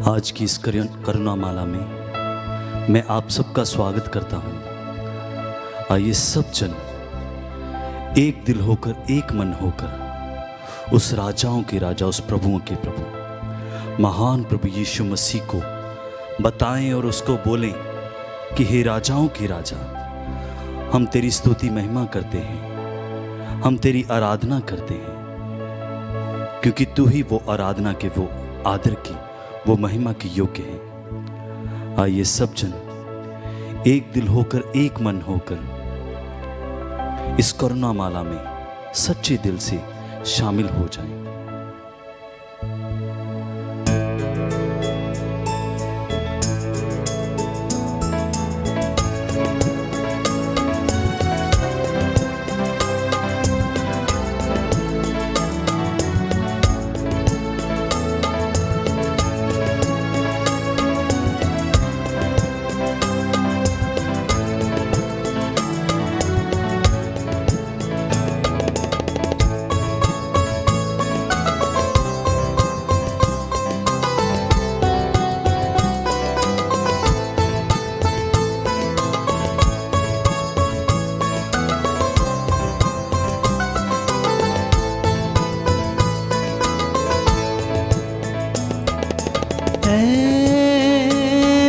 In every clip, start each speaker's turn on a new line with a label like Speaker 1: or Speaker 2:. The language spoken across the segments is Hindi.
Speaker 1: आज की इस करुणा माला में मैं आप सबका स्वागत करता हूँ। आइए सब जन एक दिल होकर, एक मन होकर उस राजाओं के राजा, उस प्रभुओं के प्रभु, महान प्रभु यीशु मसीह को बताएं और उसको बोलें कि हे राजाओं के राजा, हम तेरी स्तुति महिमा करते हैं, हम तेरी आराधना करते हैं, क्योंकि तू ही वो आराधना के, वो आदर की, वो महिमा के योग्य है। आइए सब जन एक दिल होकर, एक मन होकर इस करुणा माला में सच्चे दिल से शामिल हो जाएं।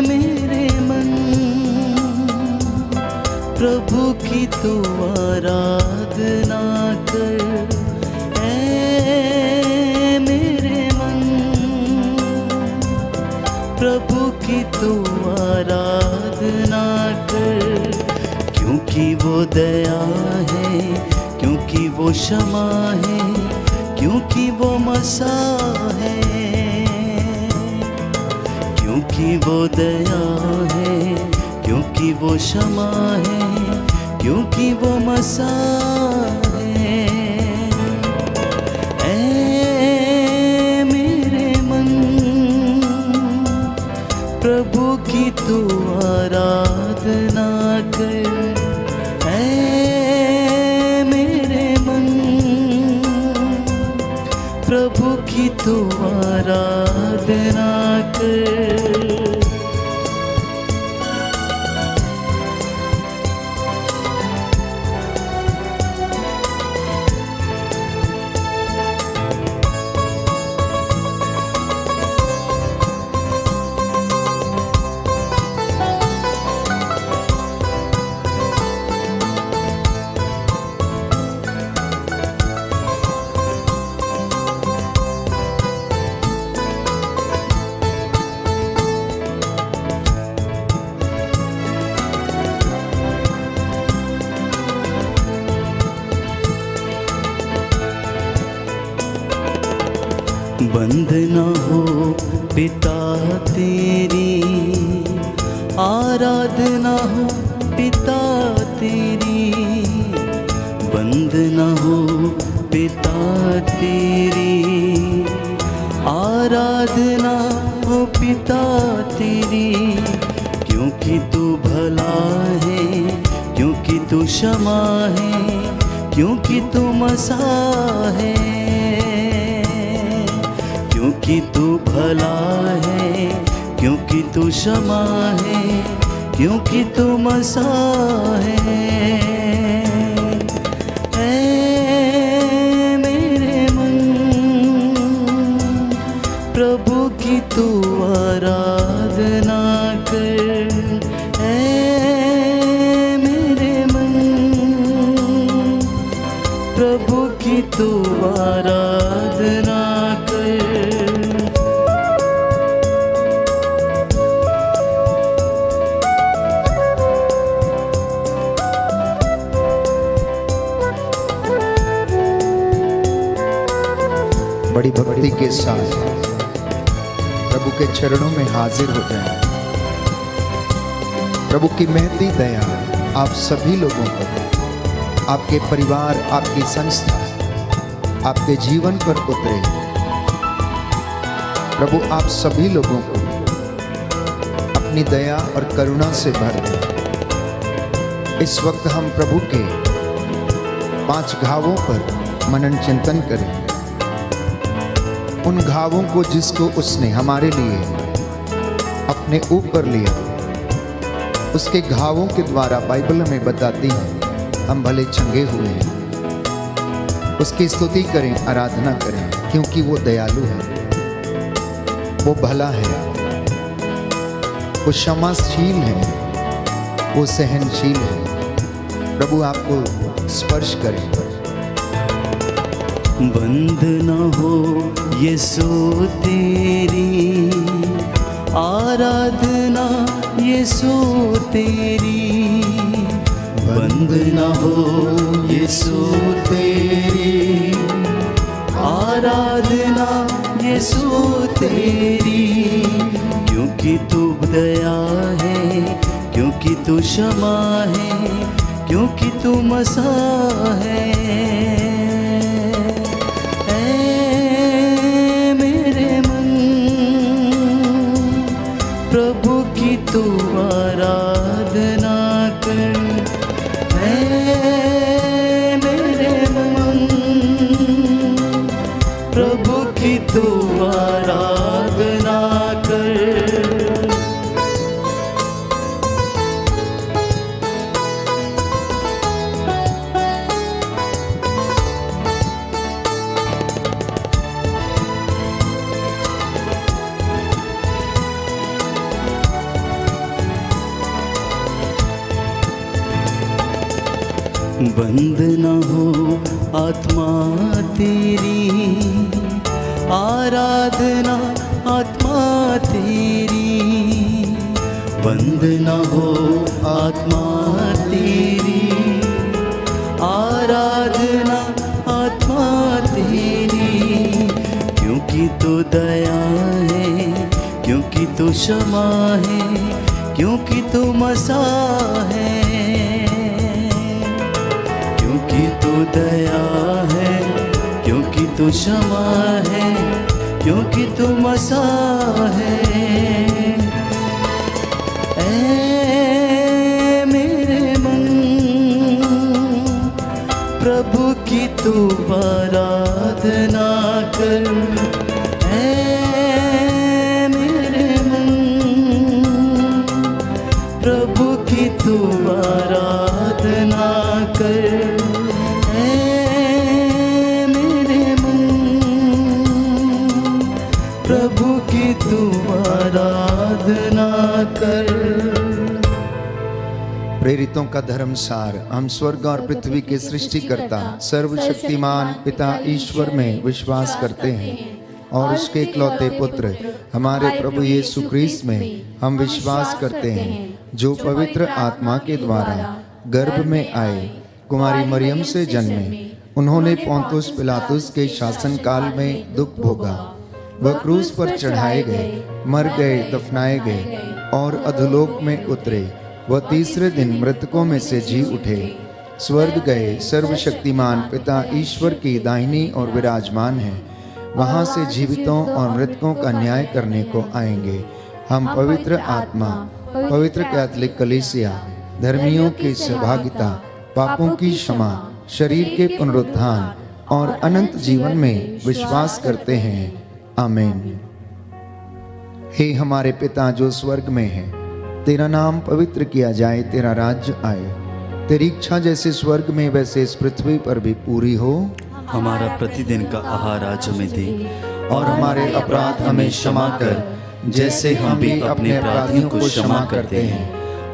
Speaker 2: मेरे मन प्रभु की तू आराधना कर। मेरे मन प्रभु की तू आराधना कर, क्योंकि वो दया है, क्योंकि वो क्षमा है, क्योंकि वो मसीह है, क्योंकि वो दया है, क्योंकि वो क्षमा है, क्योंकि वो मसीह है। ऐ मेरे मन प्रभु की तू आराधना कर। ऐ मेरे मन प्रभु की तू आराधना कर। बंद न हो पिता तेरी, आराधना हो पिता तेरी, बंद न हो पिता तेरी, आराधना हो पिता तेरी, क्योंकि तू भला है, क्योंकि तू क्षमा है, क्योंकि तू मसीह है, क्योंकि तू भला है, क्योंकि तू क्षमा है, क्योंकि तू मसीह है। ऐ मेरे मन प्रभु की तू आराधना कर। ऐ मेरे मन प्रभु की तू आराधना कर।
Speaker 3: बड़ी भक्ति के साथ प्रभु के चरणों में हाजिर हो जाएं। प्रभु की महती दया आप सभी लोगों पर, आपके परिवार, आपकी संस्था, आपके जीवन पर उतरे। प्रभु आप सभी लोगों को अपनी दया और करुणा से भर दे। इस वक्त हम प्रभु के 5 घावों पर मनन चिंतन करें। उन घावों को जिसको उसने हमारे लिए अपने ऊपर लिया। उसके घावों के द्वारा बाइबल में बताती है हम भले चंगे हुए हैं। उसकी स्तुति करें, आराधना करें, क्योंकि वो दयालु है, वो भला है, वो क्षमाशील है, वो सहनशील है। प्रभु आपको स्पर्श करे।
Speaker 2: बंद न हो यीशु तेरी आराधना, यीशु तेरी बंद न हो यीशु तेरी आराधना, यीशु तेरी, क्योंकि तू दया है, क्योंकि तू क्षमा है, क्योंकि तू मसीहा है। ऐ मेरे मन प्रभु की तू आराधना कर। ऐ मेरे मन प्रभु की तू आराधना कर। बंद न हो आत्मा तेरी आराधना, आत्मा तेरी बंद न हो आत्मा तेरी आराधना, आत्मा तेरी, क्योंकि तू दया है, क्योंकि तू क्षमा है, क्योंकि तू मसीहा है। क्योंकि तू दया है, क्योंकि तू क्षमा है, क्योंकि तू मसीहा है। ऐ मेरे मन प्रभु की तू आराधना कर। ऐ मेरे मन प्रभु की तू आराधना कर। प्रभु की तू आराधना कर।
Speaker 3: प्रेरितों का धर्मसार। हम स्वर्ग और पृथ्वी के सृष्टिकर्ता सर्वशक्तिमान पिता ईश्वर में विश्वास करते हैं और उसके इकलौते पुत्र हमारे प्रभु यीशु क्रिस्त में हम विश्वास करते हैं, जो पवित्र आत्मा के द्वारा गर्भ में आए, कुमारी मरियम से जन्मे। उन्होंने पोंतुस पिलातुस के शासन काल में दुख भोगा, वह क्रूस पर चढ़ाए गए, मर गए, दफनाए गए और अधोलोक में उतरे। वह तीसरे दिन मृतकों में से जी उठे, स्वर्ग गए, सर्वशक्तिमान पिता ईश्वर की दाहिनी और विराजमान हैं। वहाँ से जीवितों और मृतकों का न्याय करने को आएंगे। हम पवित्र आत्मा, पवित्र कैथोलिक कलीसिया, धर्मियों की सहभागिता, पापों की क्षमा, शरीर के पुनरुत्थान और अनंत जीवन में विश्वास करते हैं। आमीन। हे हमारे पिता जो स्वर्ग में है, तेरा नाम पवित्र किया जाए, तेरा राज्य आए, तेरी इच्छा जैसे स्वर्ग में वैसे इस पृथ्वी पर भी पूरी हो।
Speaker 1: हमारा प्रतिदिन का आहार आज हमें दे,
Speaker 3: और हमारे अपराध हमें क्षमा कर, जैसे हम भी अपने अपराधियों को क्षमा करते हैं,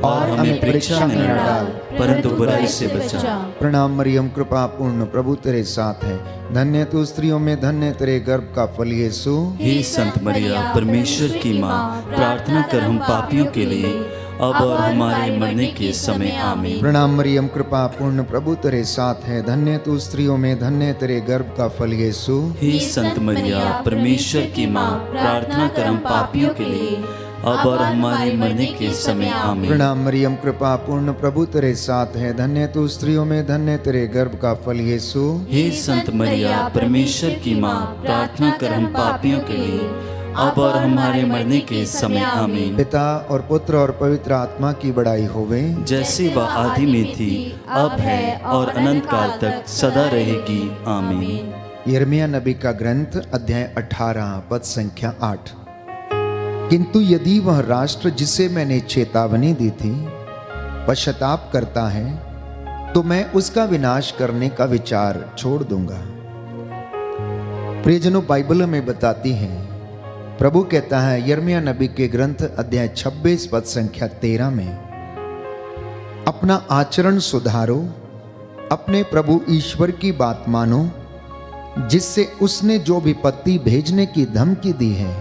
Speaker 3: और हमें परीक्षा में न डाल,
Speaker 1: परंतु बुराई से बचा।
Speaker 3: प्रणाम मरियम, कृपा पूर्ण, प्रभु तेरे साथ है। धन्य तू स्त्रियों में, धन्य तेरे गर्भ का फल यीशु।
Speaker 1: हे संत मरिया, परमेश्वर की माँ, प्रार्थना कर हम पापियों के लिए, अब और हमारे मरने के समय। आमीन।
Speaker 3: प्रणाम मरियम, कृपा पूर्ण, प्रभु तेरे साथ है। धन्य तू स्त्रियों में, धन्य तेरे गर्भ का फल यीशु।
Speaker 1: हे संत मरिया, परमेश्वर की माँ, प्रार्थना कर हम पापियों के लिए, अब और हमारे मरने के समय। आमीन।
Speaker 3: प्रणाम मरियम, कृपा पूर्ण, प्रभु तेरे साथ है। धन्य तू स्त्रियों में, धन्य तेरे गर्भ का फल यीशु।
Speaker 1: हे संत मरिया, परमेश्वर की माँ, प्रार्थना कर हम पापियों के लिए, अब और हमारे मरने के समय। आमीन।
Speaker 3: पिता और पुत्र और पवित्र आत्मा की बड़ाई होवे,
Speaker 1: जैसे वह आदि में थी, अब है और अनंत काल तक सदा रहेगी। आमीन।
Speaker 3: यिर्मयाह नबी का ग्रंथ, अध्याय 18, पद संख्या 8। किंतु यदि वह राष्ट्र जिसे मैंने चेतावनी दी थी पश्चाताप करता है तो मैं उसका विनाश करने का विचार छोड़ दूंगा। प्रियजनों, बाइबल में बताती है, प्रभु कहता है यिर्मयाह नबी के ग्रंथ अध्याय 26 पद संख्या 13 में, अपना आचरण सुधारो, अपने प्रभु ईश्वर की बात मानो, जिससे उसने जो विपत्ति भेजने की धमकी दी है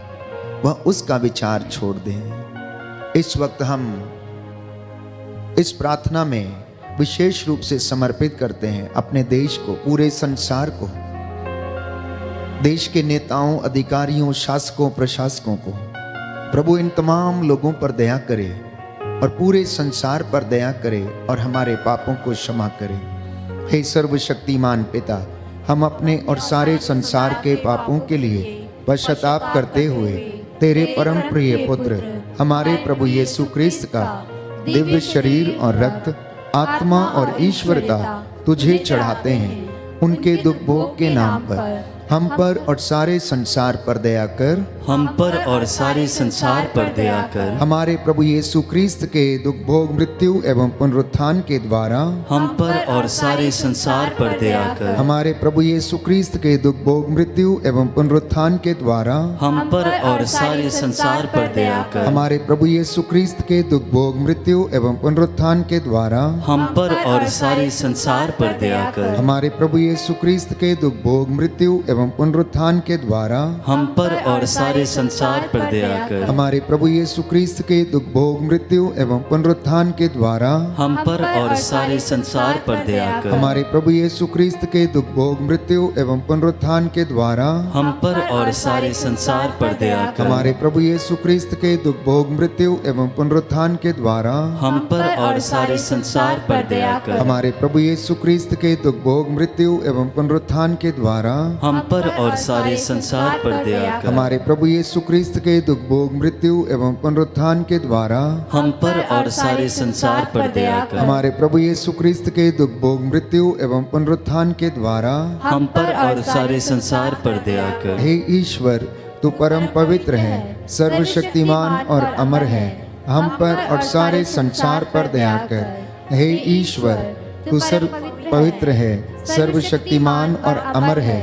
Speaker 3: वह उसका विचार छोड़ दे। इस वक्त हम इस प्रार्थना में विशेष रूप से समर्पित करते हैं अपने देश को, पूरे संसार को, देश के नेताओं, अधिकारियों, शासकों, प्रशासकों को। प्रभु इन तमाम लोगों पर दया करे और पूरे संसार पर दया करे और हमारे पापों को क्षमा करे। हे सर्वशक्तिमान पिता, हम अपने और सारे संसार के पापों के लिए पश्चाताप करते हुए तेरे परम प्रिय पुत्र हमारे प्रभु यीशु क्रिस्त का दिव्य शरीर और रक्त, आत्मा और ईश्वरता तुझे चढ़ाते हैं। उनके दुख भोग के नाम पर हम पर और सारे संसार पर दया कर,
Speaker 1: हम पर और सारे संसार पर दया कर।
Speaker 3: हमारे प्रभु यीशु क्रिस्त के दुख भोग, मृत्यु एवं पुनरुत्थान के द्वारा
Speaker 1: हम पर और सारे संसार पर दया कर।
Speaker 3: हमारे प्रभु यीशु क्रिस्त के दुख भोग, मृत्यु एवं पुनरुत्थान के द्वारा
Speaker 1: हम पर और सारे संसार पर दया कर।
Speaker 3: हमारे प्रभु यीशु क्रिस्त के दुख भोग, मृत्यु एवं पुनरुत्थान के द्वारा
Speaker 1: हम पर और सारे संसार पर दया कर।
Speaker 3: हमारे प्रभु यीशु क्रिस्त के दुख भोग, मृत्यु एवं पुनरुत्थान के द्वारा
Speaker 1: हम पर और सारे संसार पर दया कर।
Speaker 3: हमारे प्रभु यीशु क्रिस्त के दुख भोग, मृत्यु एवं पुनरुत्थान के द्वारा
Speaker 1: हम पर और सारे संसार पर दया कर।
Speaker 3: हमारे प्रभु यीशु क्रिस्त के दुख भोग, मृत्यु एवं पुनरुत्थान के द्वारा
Speaker 1: हम पर और सारे संसार पर दया कर।
Speaker 3: हमारे प्रभु यीशु क्रिस्त के दुख भोग, मृत्यु एवं पुनरुत्थान के द्वारा
Speaker 1: हम पर और सारे संसार पर दया कर।
Speaker 3: हमारे प्रभु यीशु क्रिस्त के दुख भोग, मृत्यु एवं पुनरुत्थान के द्वारा
Speaker 1: हम पर और सारे संसार पर दया कर।
Speaker 3: हमारे प्रभु यीशु क्रिस्त के दुख भोग, मृत्यु एवं पुनरुत्थान के द्वारा
Speaker 1: हम पर और सारे संसार पर दया कर।
Speaker 3: हमारे प्रभु यीशु क्रिस्त के दुख भोग, मृत्यु एवं पुनरुत्थान के द्वारा
Speaker 1: हम पर और सारे संसार पर दया कर।
Speaker 3: हे ईश्वर, तू परम पवित्र है, सर्वशक्तिमान और अमर है, हम पर और सारे संसार पर दया कर। हे ईश्वर, तू सर्व पवित्र है, सर्वशक्तिमान और अमर है,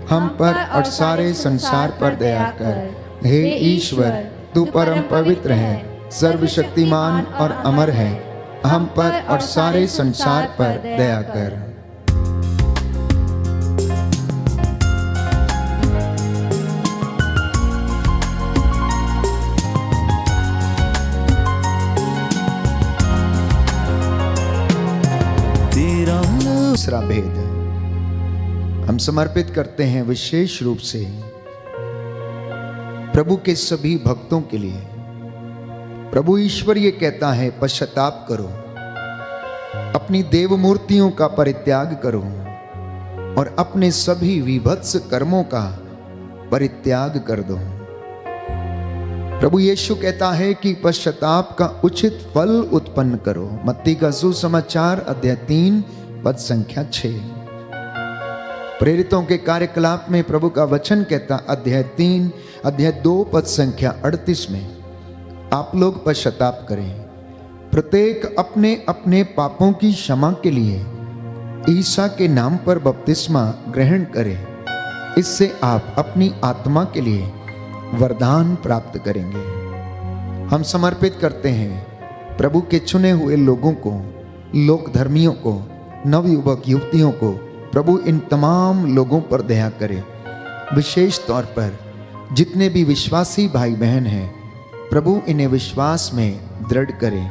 Speaker 3: हम पर और सारे संसार पर दया कर। हे ईश्वर, तू परम पवित्र है, सर्वशक्तिमान और अमर है, हम पर और सारे संसार पर दया कर। दूसरा भेद हम समर्पित करते हैं विशेष रूप से प्रभु के सभी भक्तों के लिए। प्रभु ईश्वर ये कहता है, पश्चाताप करो, अपनी देव मूर्तियों का परित्याग करो और अपने सभी विभत्स कर्मों का परित्याग कर दो। प्रभु यीशु कहता है कि पश्चाताप का उचित फल उत्पन्न करो। मत्ती का सुसमाचार अध्याय 3 पद संख्या 6। प्रेरितों के कार्यकलाप में प्रभु का वचन कहता अध्याय 3 अध्याय 2 पद संख्या 38 में, आप लोग पश्चाताप करें, प्रत्येक अपने अपने पापों की क्षमा के लिए ईसा के नाम पर बपतिस्मा ग्रहण करें, इससे आप अपनी आत्मा के लिए वरदान प्राप्त करेंगे। हम समर्पित करते हैं प्रभु के चुने हुए लोगों को, लोक धर्मियों को, नवयुवक युवतियों को। प्रभु इन तमाम लोगों पर दया करे, विशेष तौर पर जितने भी विश्वासी भाई बहन हैं, प्रभु इन्हें विश्वास में दृढ़ करे।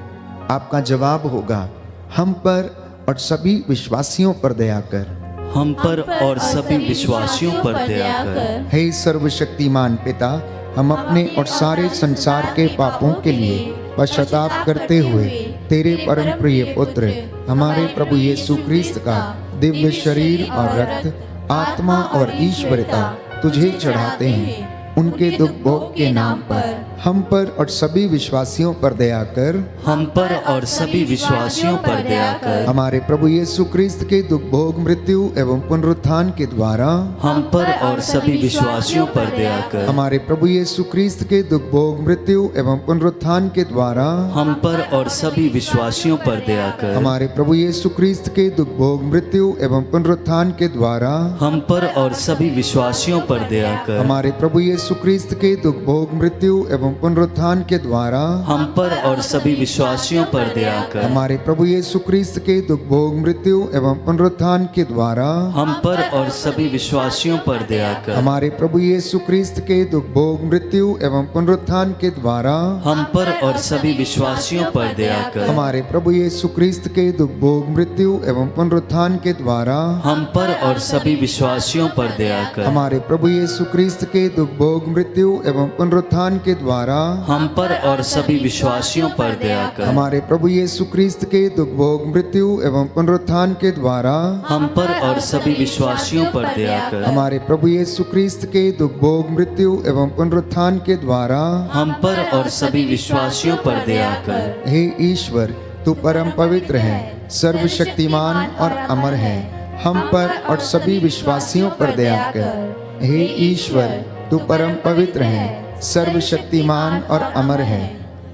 Speaker 3: आपका जवाब होगा, हम पर और सभी विश्वासियों पर दया कर।
Speaker 1: हम पर और सभी विश्वासियों पर दया कर।
Speaker 3: हे सर्वशक्तिमान पिता, हम अपने और सारे संसार के पापों के लिए पश्चाताप करते हुए तेरे परम प्रिय पुत्र हमारे प्रभु यीशु क्रिस्त का दिव्य शरीर और रक्त, आत्मा और ईश्वरता तुझे चढ़ाते हैं। उनके दुख भोग के नाम पर हम पर और सभी विश्वासियों पर दया कर।
Speaker 1: हम पर और सभी विश्वासियों पर दया कर।
Speaker 3: हमारे प्रभु यीशु क्रिस्त के दुख भोग मृत्यु एवं पुनरुत्थान के द्वारा
Speaker 1: हम पर और सभी विश्वासियों पर दया कर।
Speaker 3: हमारे प्रभु यीशु क्रिस्त के दुख भोग मृत्यु एवं पुनरुत्थान के द्वारा
Speaker 1: हम पर और सभी विश्वासियों पर दया कर।
Speaker 3: हमारे प्रभु यीशु क्रिस्त के दुख भोग मृत्यु एवं पुनरुत्थान के द्वारा
Speaker 1: हम पर और सभी विश्वासियों पर दया कर।
Speaker 3: हमारे प्रभु यीशु क्रिस्त के दुख भोग मृत्यु एवं पुनरुत्थान के द्वारा
Speaker 1: हम पर और सभी विश्वासियों पर दया कर।
Speaker 3: हमारे प्रभु यीशु क्रिस्त के दुख भोग मृत्यु एवं पुनरुत्थान के द्वारा
Speaker 1: हम पर और सभी विश्वासियों पर दया कर।
Speaker 3: हमारे प्रभु यीशु क्रिस्त के दुख भोग मृत्यु एवं पुनरुत्थान के द्वारा
Speaker 1: हम पर और सभी विश्वासियों पर दया कर।
Speaker 3: हमारे प्रभु यीशु क्रिस्त के दुख भोग मृत्यु एवं पुनरुत्थान के द्वारा
Speaker 1: हम पर और सभी विश्वासियों पर दया कर।
Speaker 3: हमारे प्रभु यीशु क्रिस्त के दुख भोग मृत्यु एवं पुनरुत्थान के द्वारा
Speaker 1: हम पर और सभी विश्वासियों पर दया कर।
Speaker 3: हमारे प्रभु यीशु क्रिस्त के दुख भोग मृत्यु एवं पुनरुत्थान के द्वारा
Speaker 1: हम पर और सभी विश्वासियों पर दया कर।
Speaker 3: हमारे प्रभु यीशु क्रिस्त के दुख भोग मृत्यु एवं पुनरुत्थान के द्वारा
Speaker 1: हम पर और सभी विश्वासियों पर दया कर।
Speaker 3: हे ईश्वर, तू परम पवित्र है, सर्वशक्तिमान और अमर है, हम पर और सभी विश्वासियों पर दया कर। हे ईश्वर, तू परम पवित्र है, सर्वशक्तिमान और अमर है,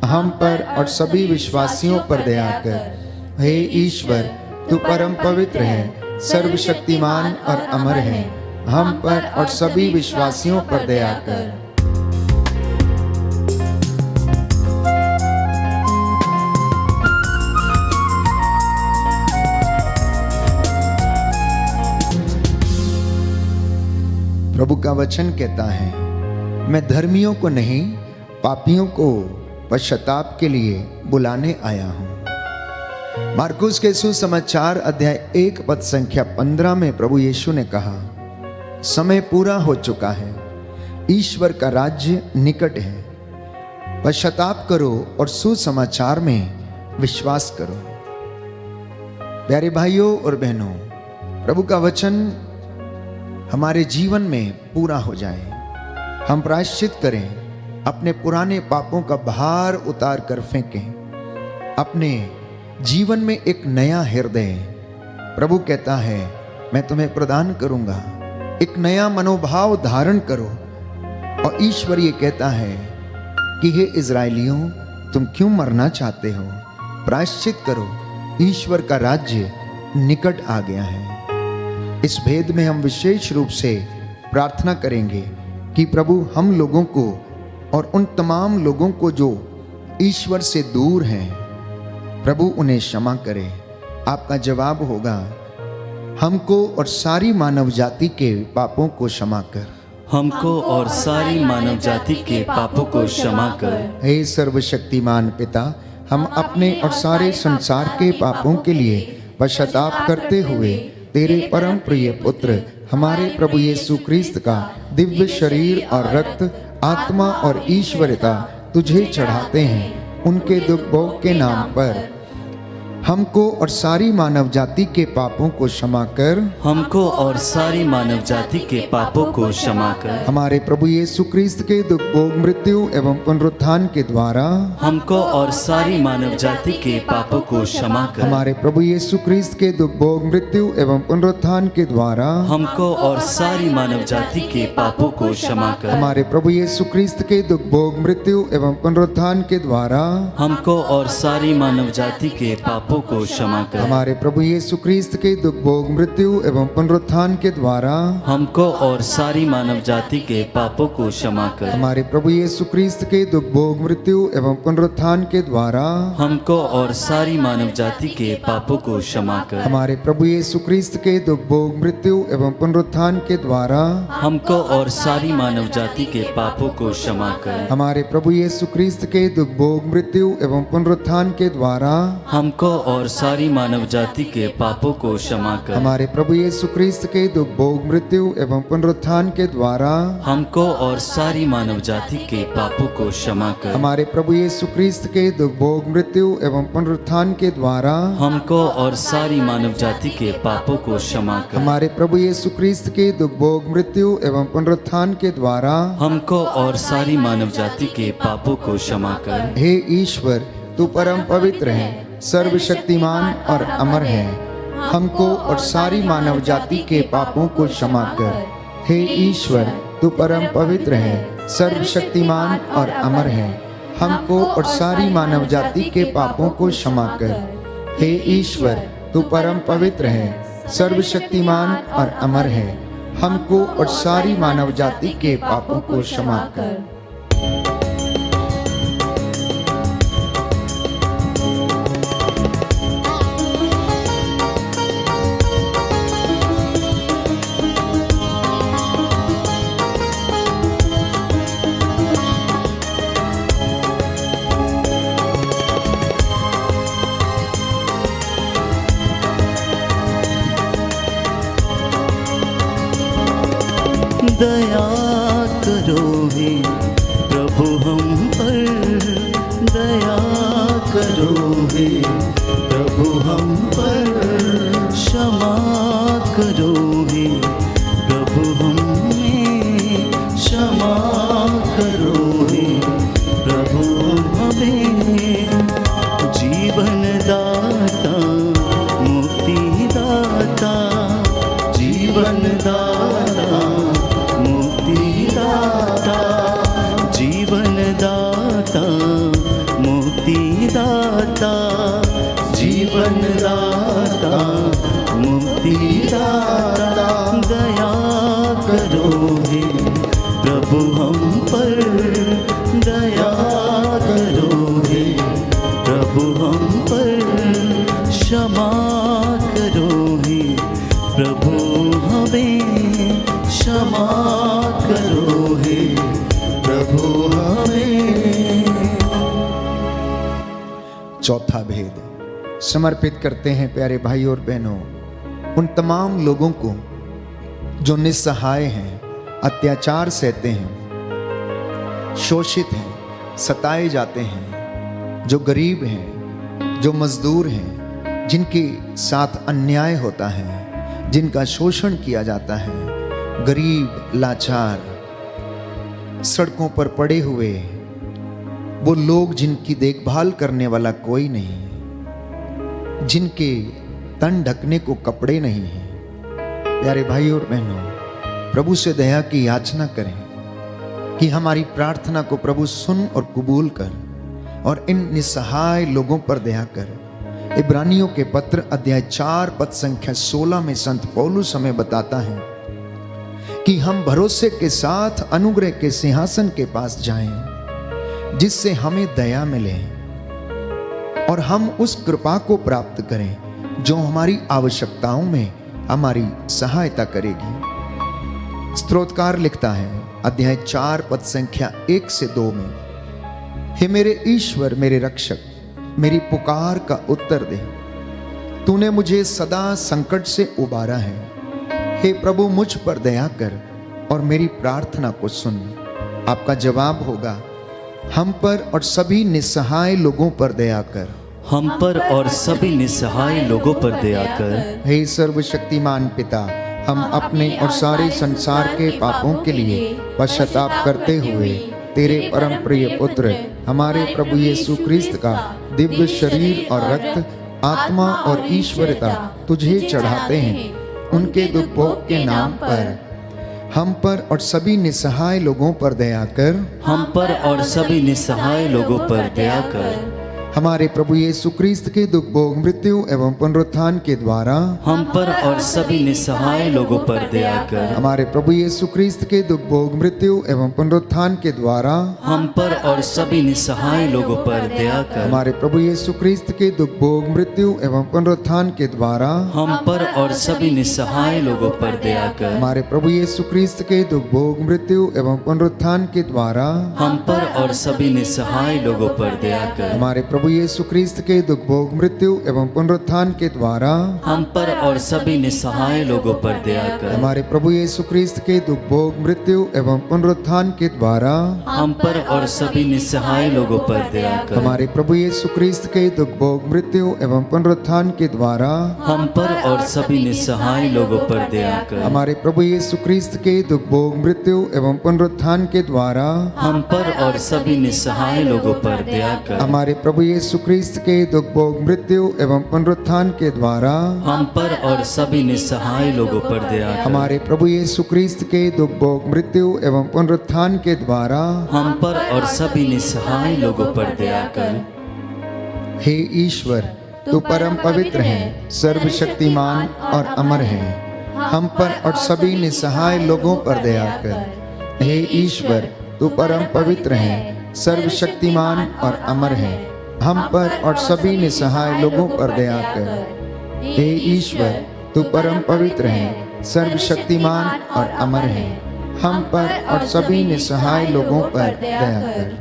Speaker 3: हम पर और सभी विश्वासियों पर दया कर। हे ईश्वर, तू परम पवित्र है, सर्वशक्तिमान और अमर है, हम पर और सभी विश्वासियों पर दया कर। प्रभु का वचन कहता है, मैं धर्मियों को नहीं पापियों को पश्चाताप के लिए बुलाने आया हूं। मार्कुस के सुसमाचार अध्याय 1 पद संख्या 15 में प्रभु यीशु ने कहा, समय पूरा हो चुका है, ईश्वर का राज्य निकट है, पश्चाताप करो और सुसमाचार में विश्वास करो। प्यारे भाइयों और बहनों, प्रभु का वचन हमारे जीवन में पूरा हो जाए, हम प्रायश्चित करें, अपने पुराने पापों का भार उतार कर फेंकें, अपने जीवन में एक नया हृदय प्रभु कहता है मैं तुम्हें प्रदान करूंगा, एक नया मनोभाव धारण करो। और ईश्वर ये कहता है कि हे इज़राइलियों, तुम क्यों मरना चाहते हो, प्रायश्चित करो, ईश्वर का राज्य निकट आ गया है। इस भेद में हम विशेष रूप से प्रार्थना करेंगे कि प्रभु हम लोगों को और उन तमाम लोगों को जो ईश्वर से दूर हैं, प्रभु उन्हें क्षमा करे। आपका जवाब होगा, हमको और सारी मानव जाति के पापों को क्षमा कर।
Speaker 1: हमको और सारी मानव जाति के पापों को क्षमा कर।
Speaker 3: हे सर्वशक्तिमान पिता, हम अपने और सारे संसार के पापों के लिए पश्चाताप करते हुए तेरे परम प्रिय पुत्र हमारे प्रभु यीशु क्रिस्त का दिव्य शरीर और रक्त, आत्मा और ईश्वरता तुझे चढ़ाते हैं। उनके दुख भोग के नाम पर हमको और सारी मानव जाति के पापों को क्षमा कर।
Speaker 1: हमको और सारी मानव जाति के पापों को क्षमा कर।
Speaker 3: हमारे प्रभु यीशु क्रिस्त के दुख भोग मृत्यु एवं पुनरुत्थान के द्वारा
Speaker 1: हमको और सारी मानव जाति के पापों को क्षमा कर।
Speaker 3: हमारे प्रभु यीशु क्रिस्त के दुख भोग मृत्यु एवं पुनरुत्थान के द्वारा
Speaker 1: हमको और सारी मानव जाति के पापों को क्षमा कर।
Speaker 3: हमारे प्रभु यीशु क्रिस्त के दुख भोग मृत्यु एवं पुनरुत्थान के द्वारा
Speaker 1: हमको और सारी मानव जाति के पापों को क्षमा कर।
Speaker 3: हमारे प्रभु यीशु क्रिस्त के दुख भोग मृत्यु एवं पुनरुत्थान के द्वारा
Speaker 1: हमको और सारी मानव जाति के पापों को क्षमा कर।
Speaker 3: हमारे प्रभु यीशु क्रिस्त के दुख भोग मृत्यु एवं पुनरुत्थान के द्वारा
Speaker 1: हमको और सारी मानव जाति के पापों को क्षमा कर।
Speaker 3: हमारे प्रभु यीशु क्रिस्त के दुख भोग मृत्यु एवं पुनरुत्थान के द्वारा
Speaker 1: हमको और सारी मानव जाति के पापों को क्षमा कर।
Speaker 3: हमारे प्रभु यीशु क्रिस्त के दुख भोग मृत्यु एवं पुनरुत्थान के द्वारा
Speaker 1: हमको और सारी मानव जाति के पापों को क्षमा कर।
Speaker 3: हमारे प्रभु यीशु क्रिस्त के दुख भोग मृत्यु एवं पुनरुत्थान के द्वारा
Speaker 1: हमको और सारी मानव जाति के पापों को क्षमा कर।
Speaker 3: हमारे प्रभु यीशु क्रिस्त के दुख भोग मृत्यु एवं पुनरुत्थान के द्वारा
Speaker 1: हमको और सारी मानव जाति के पापों को क्षमा कर।
Speaker 3: हमारे प्रभु यीशु क्रिस्त के दुख भोग मृत्यु एवं पुनरुत्थान के द्वारा
Speaker 1: हमको और सारी मानव जाति के पापों को क्षमा कर।
Speaker 3: हे ईश्वर, तू परम पवित्र है, सर्वशक्तिमान और अमर है, हमको और सारी मानव जाति के पापों को क्षमा कर। हे ईश्वर, तू परम पवित्र है, सर्वशक्तिमान और अमर है, हमको और सारी मानव जाति के पापों को क्षमा कर। हे ईश्वर, तू परम पवित्र है, सर्वशक्तिमान और अमर है, हमको और सारी मानव जाति के पापों को क्षमा कर।
Speaker 1: दया करो हे प्रभु हम पर, दया करो हे प्रभु हम पर, क्षमा करो हे प्रभु हमें, क्षमा करो हे प्रभु हमें। जीवन दाता मुक्ति दाता, जीवन दाता मुक्ति दाता, जीवन दाता मुक्ति दाता, जीवन दाता मुक्ति दाता। दया करो हे प्रभु हम पर, दया करो हे प्रभु हम पर, क्षमा करो हे प्रभु हमें, क्षमा करो हे प्रभु हमें।
Speaker 3: चौथा भेद समर्पित करते हैं प्यारे भाई और बहनों उन तमाम लोगों को जो निस्सहाय हैं, अत्याचार सहते हैं, शोषित हैं, सताए जाते हैं, जो गरीब हैं, जो मजदूर हैं, जिनके साथ अन्याय होता है, जिनका शोषण किया जाता है, गरीब लाचार, सड़कों पर पड़े हुए वो लोग जिनकी देखभाल करने वाला कोई नहीं, जिनके तन ढकने को कपड़े नहीं हैं। प्यारे भाई और बहनों, प्रभु से दया की याचना करें कि हमारी प्रार्थना को प्रभु सुन और कबूल कर और इन निस्सहाय लोगों पर दया कर। इब्रानियों के पत्र अध्याय 4 पद संख्या 16 में संत पौलुस हमें बताता है कि हम भरोसे के साथ अनुग्रह के सिंहासन के पास जाएं, जिससे हमें दया मिले और हम उस कृपा को प्राप्त करें जो हमारी आवश्यकताओं में हमारी सहायता करेगी। स्तोत्रकार लिखता है अध्याय 4 पद संख्या 1 से 2 में, हे मेरे ईश्वर, मेरे रक्षक, मेरी पुकार का उत्तर दे। तूने मुझे सदा संकट से उबारा है। हे प्रभु, मुझ पर दया कर और मेरी प्रार्थना को सुन। आपका जवाब होगा, हम पर और सभी निस्सहाय लोगों पर दया कर।
Speaker 1: हम पर और सभी निस्सहाय लोगों पर दया कर।
Speaker 3: हे सर्वशक्तिमान पिता, हम अपने और सारे संसार के पापों के लिए पश्चाताप करते हुए तेरे परम प्रिय पुत्र हमारे प्रभु यीशु क्रिस्त का दिव्य शरीर और रक्त, आत्मा और ईश्वरता तुझे चढ़ाते हैं। उनके दुख भोग के नाम पर हम पर और सभी निस्सहाय लोगों पर दया कर।
Speaker 1: हम पर और सभी निस्सहाय लोगों पर दया कर।
Speaker 3: हमारे प्रभु यीशु क्रिस्त के दुख भोग मृत्यु एवं पुनरुत्थान के द्वारा
Speaker 1: हम पर और सभी निस्सहाय लोगों पर दया कर।
Speaker 3: हमारे प्रभु यीशु क्रिस्त के दुख भोग मृत्यु एवं पुनरुत्थान के द्वारा
Speaker 1: हम पर और सभी निस्सहाय लोगों पर दया कर।
Speaker 3: हमारे प्रभु यीशु क्रिस्त के दुख भोग मृत्यु एवं पुनरुत्थान के द्वारा
Speaker 1: हम पर और सभी निस्सहाय लोगों पर दया कर।
Speaker 3: हमारे प्रभु यीशु क्रिस्त के दुख भोग मृत्यु एवं पुनरुत्थान के द्वारा
Speaker 1: हम पर और सभी निस्सहाय लोगों पर दया कर।
Speaker 3: हमारे प्रभु प्रभु यीशु क्रिस्त के दुख भोग मृत्यु एवं पुनरुत्थान के द्वारा
Speaker 1: हम पर और सभी निस्सहाय लोगों पर दया कर।
Speaker 3: हमारे प्रभु यीशु क्रिस्त के दुख भोग मृत्यु एवं पुनरुत्थान के द्वारा
Speaker 1: हम पर और सभी निस्सहाय लोगों पर दया कर।
Speaker 3: हमारे प्रभु यीशु क्रिस्त के दुख भोग मृत्यु एवं पुनरुत्थान के द्वारा
Speaker 1: हम पर और सभी निस्सहाय लोगों पर दया कर।
Speaker 3: हमारे प्रभु यीशु क्रिस्त के दुख भोग मृत्यु एवं पुनरुत्थान के द्वारा
Speaker 1: हम पर और सभी निस्सहाय लोगों पर दया कर।
Speaker 3: हमारे प्रभु यीशु क्रिस्त के दुख भोग मृत्यु एवं पुनरुत्थान के द्वारा
Speaker 1: हम पर और सभी निस्सहाय लोगों पर दया कर।
Speaker 3: हमारे प्रभु यीशु क्रिस्त के दुख भोग मृत्यु एवं पुनरुत्थान के द्वारा
Speaker 1: हम पर और सभी निस्सहाय लोगों पर दया कर।
Speaker 3: हे ईश्वर, तू परम पवित्र है, सर्वशक्तिमान और अमर है। हम पर और सभी निस्सहाय लोगों पर दया कर। हे ईश्वर, तू परम पवित्र है, सर्वशक्तिमान और अमर है। हम पर और सभी निस्सहाय लोगों पर दया कर। हे ईश्वर, तू परम पवित्र है, सर्वशक्तिमान और अमर है। हम पर और सभी निस्सहाय लोगों पर दया कर।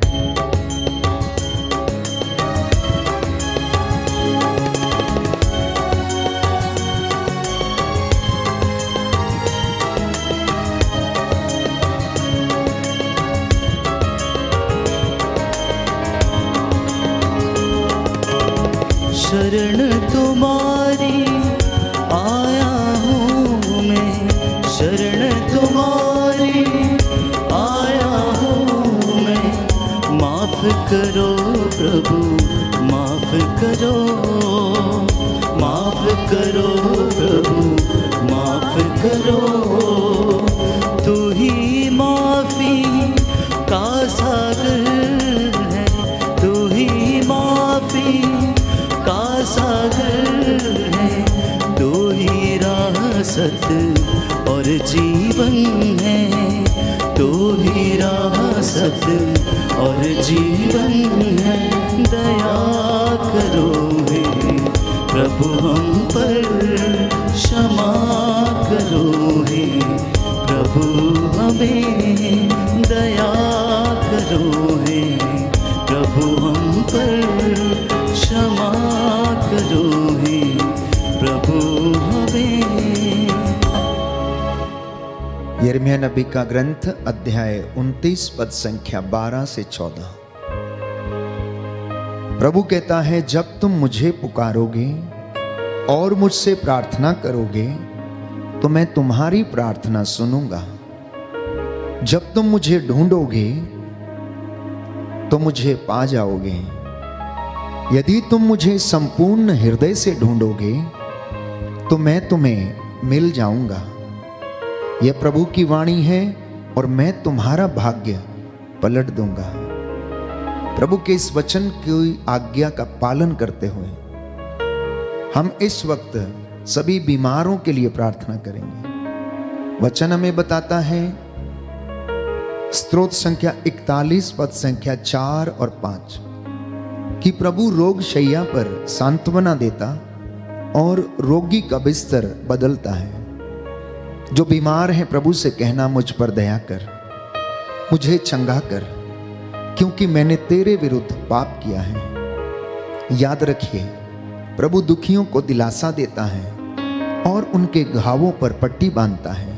Speaker 2: शरण तुम्हारी आया हूँ मैं, शरण तुम्हारी आया हूँ मैं। माफ करो प्रभु, माफ करो, माफ करो प्रभु, माफ करो। तू ही माफी का सागर है, तू ही माफी का सागर है। तू ही राह सत और जीवन है, तू ही राह सत और जीवन है। दया करो हे प्रभु हम पर, क्षमा करो हे प्रभु हमें। दया करो हे प्रभु हम पर, क्षमा करो हे प्रभु हमें।
Speaker 3: यिर्मयाह नबी का ग्रंथ अध्याय 29 पद संख्या 12 से 14। प्रभु कहता है, जब तुम मुझे पुकारोगे और मुझसे प्रार्थना करोगे तो मैं तुम्हारी प्रार्थना सुनूंगा। जब तुम मुझे ढूंढोगे तो मुझे पा जाओगे। यदि तुम मुझे संपूर्ण हृदय से ढूंढोगे तो मैं तुम्हें मिल जाऊंगा। यह प्रभु की वाणी है और मैं तुम्हारा भाग्य पलट दूंगा। प्रभु के इस वचन की आज्ञा का पालन करते हुए हम इस वक्त सभी बीमारों के लिए प्रार्थना करेंगे। वचन हमें बताता है, स्तोत्र संख्या 41 पद संख्या 4 और 5, कि प्रभु रोग शैया पर सांत्वना देता और रोगी का बिस्तर बदलता है। जो बीमार हैं प्रभु से कहना, मुझ पर दया कर, मुझे चंगा कर, क्योंकि मैंने तेरे विरुद्ध पाप किया है। याद रखिए, प्रभु दुखियों को दिलासा देता है और उनके घावों पर पट्टी बांधता है।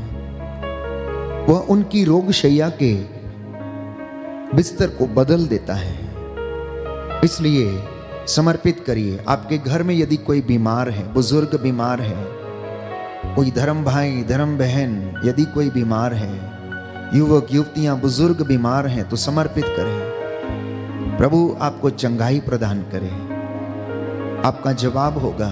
Speaker 3: वह उनकी रोग शैया के बिस्तर को बदल देता है। इसलिए समर्पित करिए। आपके घर में यदि कोई बीमार है, बुजुर्ग बीमार है, कोई धर्म भाई धर्म बहन यदि कोई बीमार है, युवक युवतियां बुजुर्ग बीमार हैं, तो समर्पित करें। प्रभु आपको चंगाई प्रदान करे। आपका जवाब होगा,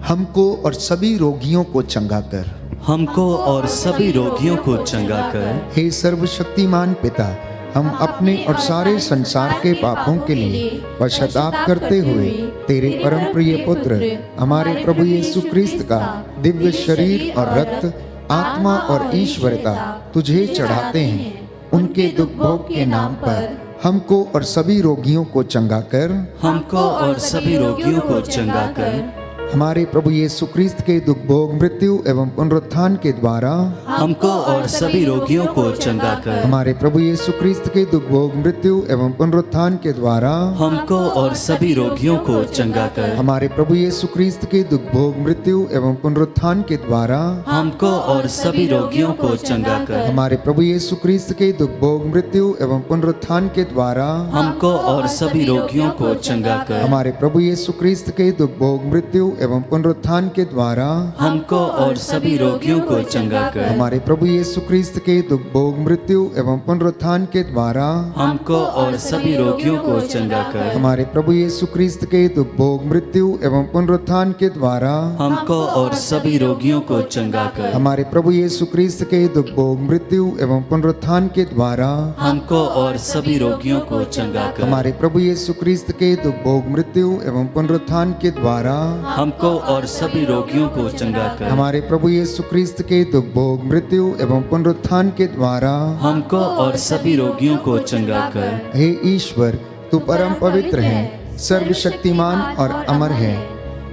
Speaker 3: हमको और सभी रोगियों को चंगा कर,
Speaker 1: हमको और सभी रोगियों को चंगा कर।
Speaker 3: हे सर्वशक्तिमान पिता, हम अपने और सारे संसार के पापों के लिए पश्चाताप करते हुए तेरे परम प्रिय पुत्र हमारे प्रभु यीशु क्रिस्त का दिव्य शरीर और रक्त, आत्मा और ईश्वरता तुझे चढ़ाते हैं। उनके दुख भोग के नाम पर हमको और सभी रोगियों को चंगा कर,
Speaker 1: हमको और सभी रोगियों को चंगा कर।
Speaker 3: हमारे प्रभु यीशु क्रिस्त के दुख भोग मृत्यु एवं पुनरुत्थान के द्वारा
Speaker 1: हमको और सभी रोगियों को चंगा कर।
Speaker 3: हमारे प्रभु यीशु क्रिस्त के दुख भोग मृत्यु एवं पुनरुत्थान के द्वारा
Speaker 1: हमको और सभी रोगियों को चंगा कर।
Speaker 3: हमारे प्रभु यीशु क्रिस्त के दुख भोग मृत्यु एवं पुनरुत्थान के द्वारा
Speaker 1: हमको और सभी रोगियों को चंगा कर।
Speaker 3: हमारे प्रभु यीशु क्रिस्त के दुख भोग मृत्यु एवं पुनरुत्थान के द्वारा
Speaker 1: हमको और सभी रोगियों को चंगा कर।
Speaker 3: हमारे प्रभु यीशु क्रिस्त के दुख भोग मृत्यु एवं पुनरुत्थान के द्वारा
Speaker 1: हमको और सभी रोगियों को चंगा कर।
Speaker 3: हमारे प्रभु यीशु क्रिस्त के दुख भोग मृत्यु एवं पुनरुत्थान के द्वारा
Speaker 1: हमको और सभी रोगियों को चंगा कर।
Speaker 3: हमारे प्रभु यीशु क्रिस्त के दुख भोग मृत्यु एवं पुनरुत्थान के द्वारा
Speaker 1: हमको और सभी रोगियों को चंगा कर।
Speaker 3: हमारे प्रभु यीशु क्रिस्त के दुख भोग मृत्यु एवं पुनरुत्थान के द्वारा
Speaker 1: हमको और सभी रोगियों को चंगा कर।
Speaker 3: हमारे प्रभु यीशु क्रिस्त के दुख भोग मृत्यु एवं पुनरुत्थान के द्वारा
Speaker 1: हमको और सभी रोगियों को चंगा कर।
Speaker 3: हमारे प्रभु यीशु क्रिस्त के दुख भोग मृत्यु एवं पुनरुत्थान के द्वारा
Speaker 1: हमको और सभी रोगियों को चंगा कर।
Speaker 3: हे ईश्वर, तू परम पवित्र है, सर्वशक्तिमान और अमर है,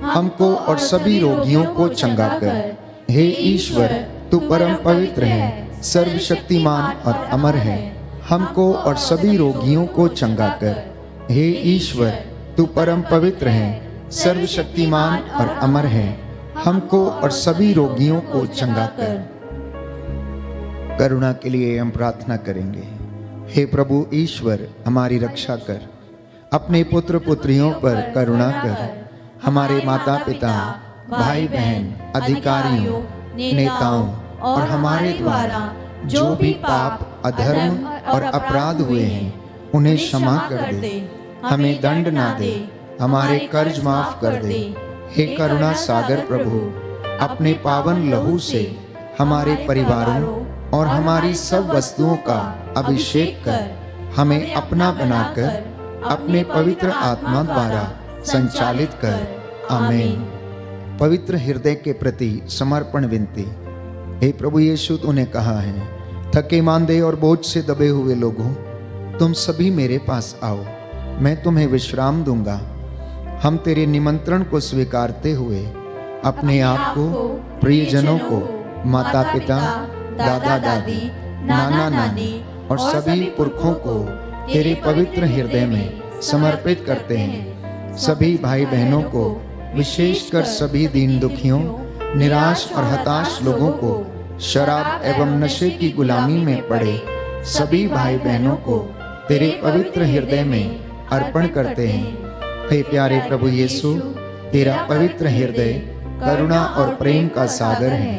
Speaker 3: हमको और सभी रोगियों को चंगा कर। हे ईश्वर, तू परम पवित्र है, सर्वशक्तिमान और अमर है, हमको और सभी रोगियों को चंगा कर। हे ईश्वर, तू परम पवित्र है, सर्वशक्तिमान और अमर है, हमको और सभी रोगियों को चंगा कर। करुणा के लिए हम प्रार्थना करेंगे। हे प्रभु ईश्वर, हमारी रक्षा कर, अपने पुत्र पुत्रियों पर करुणा कर। हमारे माता पिता, भाई बहन, अधिकारियों, नेताओं और हमारे द्वारा जो भी पाप, अधर्म और अपराध हुए हैं, उन्हें क्षमा कर दे, हमें दंड ना दे, हमारे कर्ज माफ कर दे। हे करुणा सागर प्रभु, अपने पावन लहू से हमारे परिवारों और हमारी सब वस्तुओं का अभिषेक कर, हमें अपना बनाकर अपने पवित्र आत्मा द्वारा संचालित कर। आमीन। पवित्र हृदय के प्रति समर्पण विनती। हे प्रभु यीशु, तूने कहा है, थके मांदे और बोझ से दबे हुए लोगों, तुम सभी मेरे पास आओ, मैं तुम्हें विश्राम दूंगा। हम तेरे निमंत्रण को स्वीकारते हुए अपने आप को, प्रियजनों को, माता पिता, दादा दादी, नाना नानी और सभी पुरखों को तेरे पवित्र हृदय में समर्पित करते हैं। सभी भाई बहनों को, विशेषकर सभी दीन दुखियों, निराश और हताश लोगों को, शराब एवं नशे की गुलामी में पड़े सभी भाई बहनों को तेरे पवित्र हृदय में अर्पण करते हैं। हे प्यारे प्रभु यीशु, तेरा पवित्र हृदय करुणा और प्रेम का सागर है।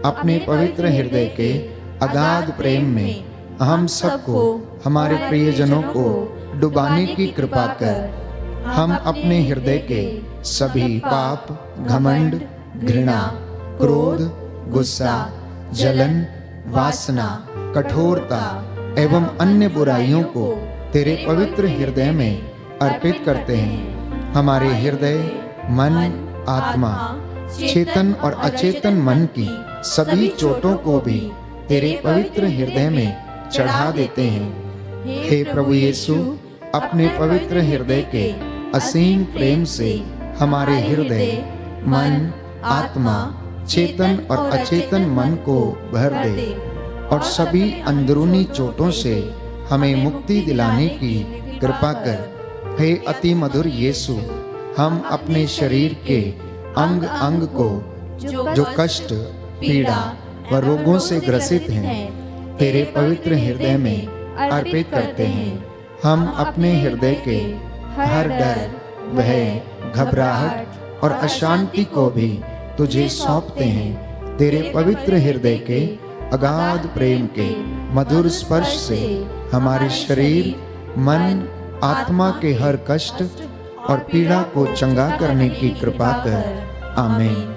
Speaker 3: अपने पवित्र हृदय के अगाध प्रेम में हम सबको, हमारे प्रियजनों को डुबाने की कृपा कर। हम अपने हृदय के सभी पाप, घमंड, घृणा, क्रोध, गुस्सा, जलन, वासना, कठोरता एवं अन्य बुराइयों को तेरे पवित्र हृदय में अर्पित करते हैं। हमारे हृदय, मन, आत्मा, चेतन और अचेतन मन की सभी चोटों को भी तेरे पवित्र हृदय में चढ़ा देते हैं। हे प्रभु यीशु, अपने पवित्र हृदय के असीम प्रेम से हमारे हृदय, मन, आत्मा, चेतन और अचेतन मन को भर दे और सभी अंदरूनी चोटों से हमें मुक्ति दिलाने की कृपा कर। हे अति मधुर यीशु, हम अपने शरीर के अंग अंग को जो कष्ट, पीड़ा व रोगों से ग्रसित हैं, तेरे पवित्र हृदय में अर्पित करते हैं। हम अपने हृदय के हर डर, भय, घबराहट और अशांति को भी तुझे सौंपते हैं। तेरे पवित्र हृदय के अगाध प्रेम के मधुर स्पर्श से हमारे शरीर, मन, आत्मा के हर कष्ट और पीड़ा को चंगा करने की कृपा कर। आमीन।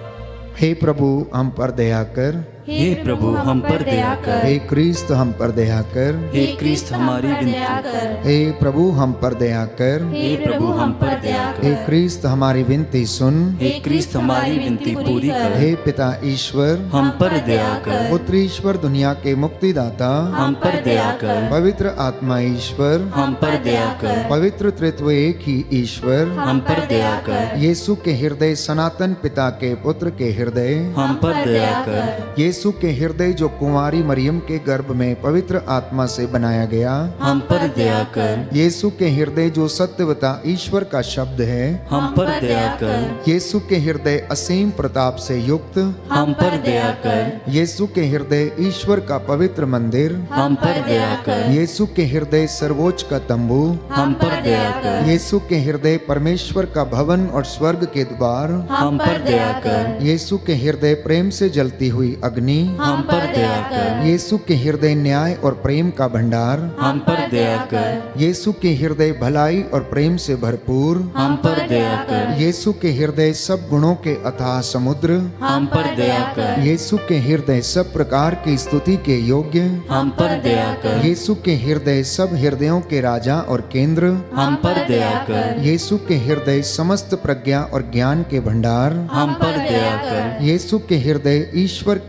Speaker 3: हे प्रभु, हम पर दया कर,
Speaker 1: हे प्रभु हम पर दया कर।
Speaker 3: हे क्रिस्त हम पर दया कर।
Speaker 1: हे क्रिस्त हमारी विनती कर।
Speaker 3: हे प्रभु हम पर दया कर।
Speaker 1: हे प्रभु हम पर दया कर।
Speaker 3: हे क्रिस्त हमारी विनती सुन।
Speaker 1: हे क्रिस्त हमारी विनती पूरी कर।
Speaker 3: हे पिता ईश्वर
Speaker 1: हम पर दया कर।
Speaker 3: पुत्र ईश्वर दुनिया के मुक्तिदाता
Speaker 1: हम पर दया कर।
Speaker 3: पवित्र आत्मा ईश्वर
Speaker 1: हम पर दया कर।
Speaker 3: पवित्र त्रित्व एक ही ईश्वर
Speaker 1: हम पर दया कर।
Speaker 3: यीशु के हृदय सनातन पिता के पुत्र के हृदय
Speaker 1: हम पर दया कर।
Speaker 3: यीशु के हृदय जो कुंवारी मरियम के गर्भ में पवित्र आत्मा से बनाया गया
Speaker 1: हम पर दया कर।
Speaker 3: यीशु के हृदय जो सत्यवता ईश्वर का शब्द है
Speaker 1: हम पर दया कर।
Speaker 3: यीशु के हृदय असीम प्रताप से युक्त
Speaker 1: हम पर दया कर।
Speaker 3: यीशु के हृदय ईश्वर का पवित्र मंदिर
Speaker 1: हम पर दया कर।
Speaker 3: यीशु के हृदय सर्वोच्च का तंबू
Speaker 1: हम पर दया कर।
Speaker 3: यीशु के हृदय परमेश्वर का भवन और स्वर्ग के द्वार
Speaker 1: हम पर दया कर।
Speaker 3: यीशु के हृदय प्रेम से जलती हुई अग्नि
Speaker 1: हम पर दया कर।
Speaker 3: यीशु के हृदय न्याय और प्रेम का भंडार
Speaker 1: हम पर दया कर।
Speaker 3: यीशु के हृदय भलाई और प्रेम से भरपूर
Speaker 1: हम पर दया कर।
Speaker 3: यीशु के हृदय सब गुणों के अथाह समुद्र
Speaker 1: हम पर दया कर।
Speaker 3: यीशु के हृदय सब प्रकार की स्तुति के योग्य
Speaker 1: हम पर दया कर।
Speaker 3: यीशु के हृदय सब हृदयों के राजा और केंद्र
Speaker 1: हम पर दया कर।
Speaker 3: यीशु के हृदय समस्त प्रज्ञा और ज्ञान के भंडार
Speaker 1: हम पर दया कर।
Speaker 3: यीशु के हृदय ईश्वर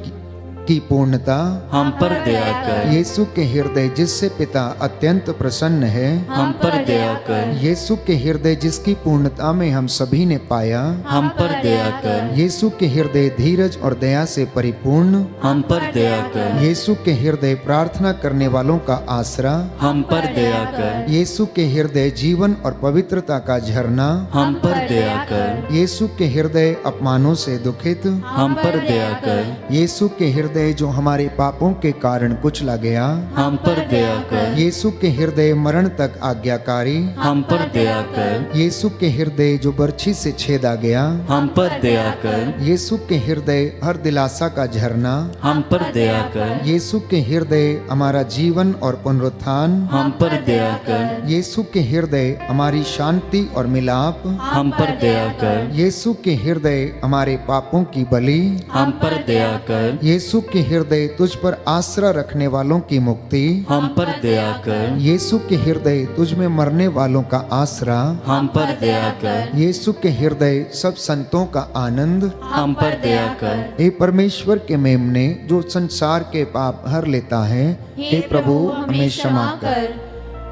Speaker 3: की पूर्णता
Speaker 1: हम पर दया कर।
Speaker 3: यीशु के हृदय जिससे पिता अत्यंत प्रसन्न है
Speaker 1: हम पर दया कर।
Speaker 3: यीशु के हृदय जिसकी पूर्णता में हम सभी ने पाया
Speaker 1: हम पर दया कर।
Speaker 3: यीशु के हृदय धीरज और दया से परिपूर्ण
Speaker 1: हम पर दया कर।
Speaker 3: यीशु के हृदय प्रार्थना करने वालों का आसरा
Speaker 1: हम पर दया कर।
Speaker 3: यीशु के हृदय जीवन और पवित्रता का झरना
Speaker 1: हम पर दया कर।
Speaker 3: यीशु के हृदय अपमानों से दुखित
Speaker 1: हम पर दया कर।
Speaker 3: यीशु के हृदय जो हमारे पापों के कारण कुचला गया
Speaker 1: हम पर दया कर।
Speaker 3: यीशु के हृदय मरण तक आज्ञाकारी
Speaker 1: हम पर दया कर।
Speaker 3: यीशु के हृदय जो बर्छी से छेदा गया
Speaker 1: हम पर दया कर।
Speaker 3: यीशु के हृदय हर दिलासा का झरना
Speaker 1: हम पर दया कर।
Speaker 3: यीशु के हृदय हमारा जीवन और पुनरुत्थान
Speaker 1: हम पर दया कर।
Speaker 3: यीशु के हृदय हमारी शांति और मिलाप
Speaker 1: हम पर दया कर।
Speaker 3: यीशु के हृदय हमारे पापों की बलि
Speaker 1: हम पर दया कर।
Speaker 3: यीशु के हृदय तुझ पर आसरा रखने वालों की मुक्ति
Speaker 1: हम पर दया कर।
Speaker 3: यीशु के हृदय तुझ में मरने वालों का आसरा
Speaker 1: हम पर दया कर।
Speaker 3: यीशु के हृदय सब संतों का आनंद
Speaker 1: हम पर दया कर।
Speaker 3: हे परमेश्वर के मेमने जो संसार के पाप हर लेता है हे प्रभु हमें क्षमा कर।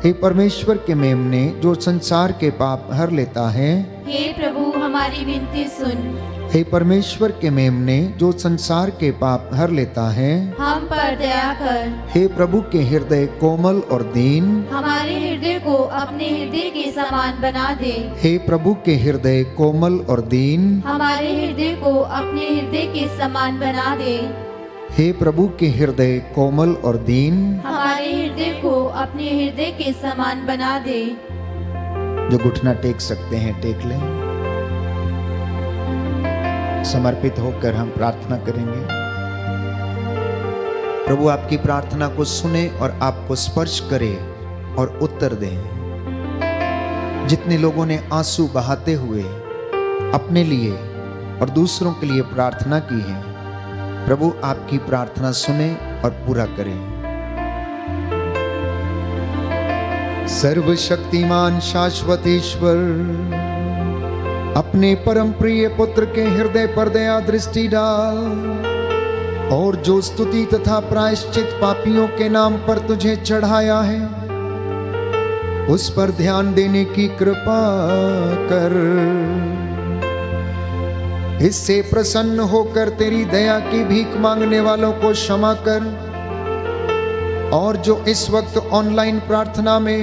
Speaker 3: हे परमेश्वर के मेमने जो संसार के पाप हर लेता है
Speaker 4: हे प्रभु हमारी विनती सुन।
Speaker 3: हे परमेश्वर के मेमने जो संसार के पाप हर लेता है
Speaker 4: हम पर दया कर।
Speaker 3: हे प्रभु के हृदय कोमल और दीन
Speaker 4: हमारे हृदय को अपने हृदय के समान बना दे।
Speaker 3: हे प्रभु के हृदय कोमल और दीन
Speaker 4: हमारे हृदय को अपने हृदय के समान बना दे।
Speaker 3: हे प्रभु के हृदय कोमल और दीन
Speaker 4: हमारे हृदय को अपने हृदय के समान बना दे।
Speaker 3: जो घुटना टेक सकते हैं टेक लें। समर्पित होकर हम प्रार्थना करेंगे। प्रभु आपकी प्रार्थना को सुने और आपको स्पर्श करे और उत्तर दे। जितने लोगों ने आंसू बहाते हुए अपने लिए और दूसरों के लिए प्रार्थना की है, प्रभु आपकी प्रार्थना सुने और पूरा करें। सर्वशक्तिमान शाश्वत ईश्वर, अपने परम प्रिय पुत्र के हृदय पर दया दृष्टि डाल और जो स्तुति तथा प्रायश्चित पापियों के नाम पर तुझे चढ़ाया है उस पर ध्यान देने की कृपा कर। इससे प्रसन्न होकर तेरी दया की भीख मांगने वालों को क्षमा कर और जो इस वक्त ऑनलाइन प्रार्थना में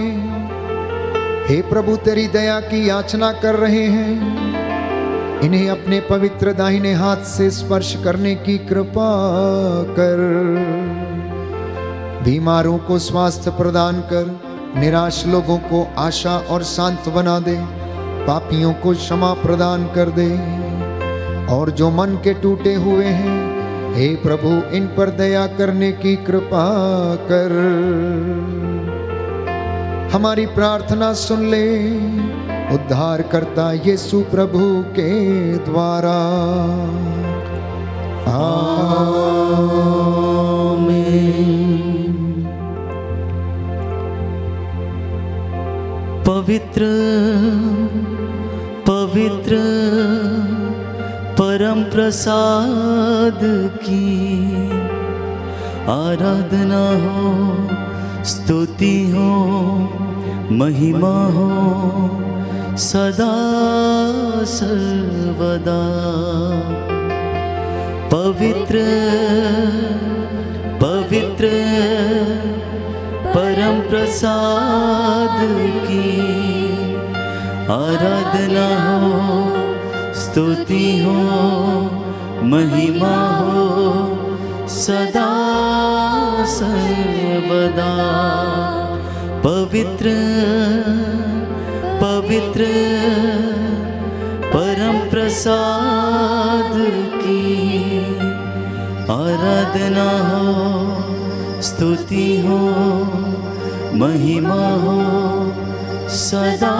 Speaker 3: हे प्रभु तेरी दया की याचना कर रहे हैं, इन्हें अपने पवित्र दाहिने हाथ से स्पर्श करने की कृपा कर। बीमारों को स्वास्थ्य प्रदान कर, निराश लोगों को आशा और सांत्वना दे, पापियों को क्षमा प्रदान कर दे और जो मन के टूटे हुए हैं हे प्रभु इन पर दया करने की कृपा कर। हमारी प्रार्थना सुन ले उद्धारकर्ता यीशु प्रभु के द्वारा।
Speaker 2: आमीन। पवित्र पवित्र परम प्रसाद की आराधना हो, स्तुति हो, महिमा हो सदा सर्वदा। पवित्र पवित्र परम प्रसाद की आराधना हो, स्तुति हो, महिमा हो सदा सर्वदा। पवित्र पवित्र परम प्रसाद की आराधना हो, स्तुति हो, महिमा हो सदा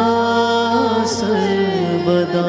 Speaker 2: सर्वदा।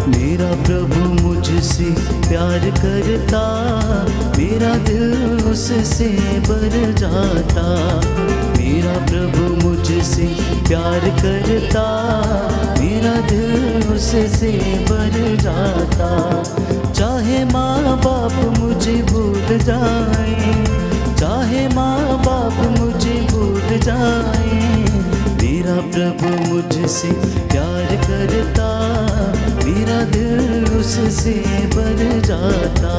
Speaker 2: मेरा प्रभु मुझसे प्यार करता, मेरा दिल उससे भर जाता। मेरा प्रभु मुझसे प्यार करता, मेरा दिल उससे भर जाता। चाहे माँ बाप मुझे भूल जाए, चाहे माँ बाप मुझे भूल जाए, मेरा प्रभु मुझसे प्यार करता, मेरा दिल उससे भर जाता।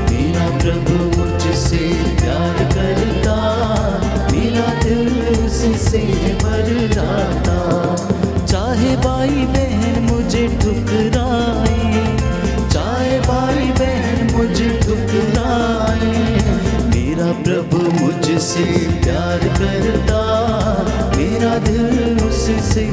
Speaker 2: मेरा प्रभु मुझसे प्यार करता, मेरा दिल उससे भर जाता। चाहे भाई बहन मुझे ठुकराए, चाहे भाई बहन मुझे ठुकराए, मेरा प्रभु मुझसे प्यार करता, मेरा दिल उससे